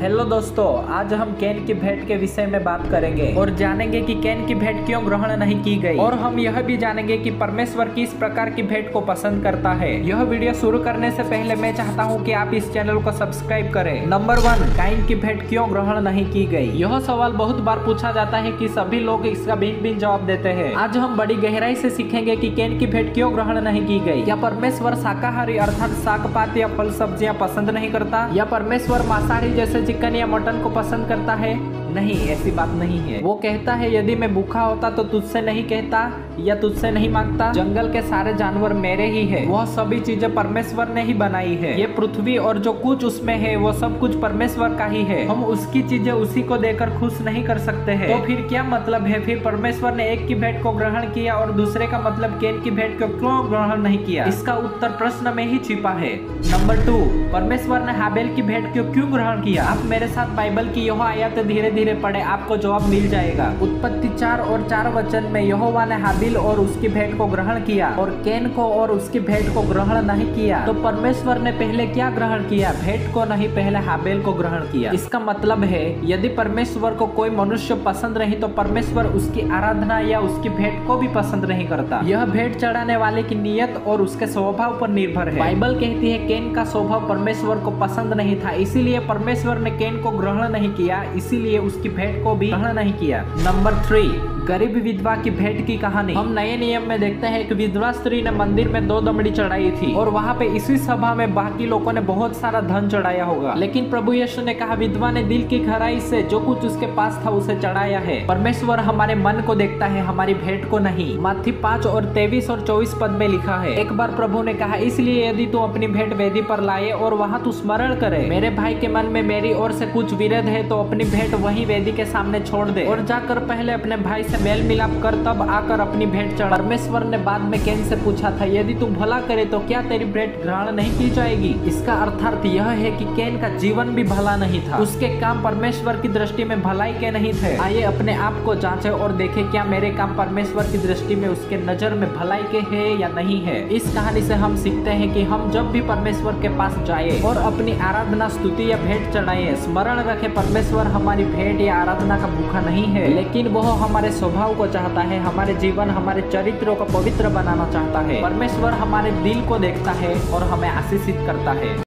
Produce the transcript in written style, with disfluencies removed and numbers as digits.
Hello दोस्तों, आज हम कैन की भेंट के विषय में बात करेंगे और जानेंगे कि कैन की भेंट क्यों ग्रहण नहीं की गई, और हम यह भी जानेंगे कि परमेश्वर किस प्रकार की भेंट को पसंद करता है। यह वीडियो शुरू करने से पहले मैं चाहता हूं कि आप इस चैनल को सब्सक्राइब करें। नंबर 1, कैन की भेंट क्यों ग्रहण नहीं की गई। यह सवाल बहुत बार पूछा जाता है कि सभी लोग इसका भिन्न भिन्न जवाब देते हैं। आज हम बड़ी गहराई से सीखेंगे कि कैन की भेंट क्यों ग्रहण नहीं की गई। क्या परमेश्वर शाकाहारी अर्थात शाक पात या फल सब्जियां पसंद नहीं करता, या परमेश्वर मांसाहारी जैसे चिकन या मटन को पसंद करता है? नहीं, ऐसी बात नहीं है। वो कहता है यदि मैं भूखा होता तो तुझसे नहीं कहता या तुझसे नहीं मांगता। जंगल के सारे जानवर मेरे ही है, वह सभी चीजें परमेश्वर ने ही बनाई है। ये पृथ्वी और जो कुछ उसमें है वो सब कुछ परमेश्वर का ही है। हम उसकी चीजें उसी को देकर खुश नहीं कर सकते हैं। तो फिर क्या मतलब है? फिर परमेश्वर ने एक की भेंट को ग्रहण किया और दूसरे का मतलब कैन की भेंट को क्यों ग्रहण नहीं किया? इसका उत्तर प्रश्न में ही छिपा है। नंबर 2, परमेश्वर ने हाबेल की भेंट को क्यों ग्रहण किया? आप मेरे साथ बाइबल की यह आयत धीरे धीरे पढ़े, आपको जवाब मिल जाएगा। उत्पत्ति 4 और 4 वचन में यहोवा ने हाबिल और उसकी भेंट को ग्रहण किया और कैन को और उसकी भेंट को ग्रहण नहीं किया। तो परमेश्वर ने पहले क्या ग्रहण किया? भेंट को नहीं, पहले हाबेल को ग्रहण किया। इसका मतलब है यदि परमेश्वर को कोई मनुष्य पसंद नहीं तो परमेश्वर उसकी आराधना या उसकी भेंट को भी पसंद नहीं करता। यह भेंट चढ़ाने वाले की नियत और उसके स्वभाव पर निर्भर है। बाइबल कहती है कैन का स्वभाव परमेश्वर को पसंद नहीं था, इसीलिए परमेश्वर ने कैन को ग्रहण नहीं किया, इसीलिए उसकी भेंट को भी ग्रहण नहीं किया। नंबर 3, गरीब विधवा की भेंट की कहानी। हम नए नियम में देखते हैं कि विधवा स्त्री ने मंदिर में 2 दमड़ी चढ़ाई थी और वहाँ पे इसी सभा में बाकी लोगों ने बहुत सारा धन चढ़ाया होगा, लेकिन प्रभु यीशु ने कहा विधवा ने दिल की गहराई से जो कुछ उसके पास था उसे चढ़ाया है। परमेश्वर हमारे मन को देखता है, हमारी भेंट को नहीं। मत्ती 5 और 23 और 24 पद में लिखा है, एक बार प्रभु ने कहा इसलिए यदि तू अपनी भेंट वेदी पर लाए और वहाँ तू स्मरण करे मेरे भाई के मन में मेरी ओर से कुछ विरोध है तो अपनी भेंट वही वेदी के सामने छोड़ दे और जाकर पहले अपने भाई से मेल मिलाप कर तब आकर अपनी भेंट चढ़ा। परमेश्वर ने बाद में कैन से पूछा था यदि तू भला करे तो क्या तेरी भेंट ग्रहण नहीं की जाएगी? इसका अर्थात यह है कि कैन का जीवन भी भला नहीं था, उसके काम परमेश्वर की दृष्टि में भलाई के नहीं थे। आइए अपने आप को जांचे और देखें क्या मेरे काम परमेश्वर की दृष्टि में उसके नजर में भलाई के है या नहीं है। इस कहानी से हम सीखते हैं कि हम जब भी परमेश्वर के पास जाए और अपनी आराधना स्तुति या भेंट चढ़ाए, स्मरण रखे परमेश्वर हमारी भेंट या आराधना का भूखा नहीं है, लेकिन वह हमारे स्वभाव को चाहता है, हमारे जीवन हमारे चरित्रों को पवित्र बनाना चाहता है। परमेश्वर हमारे दिल को देखता है और हमें आशीषित करता है।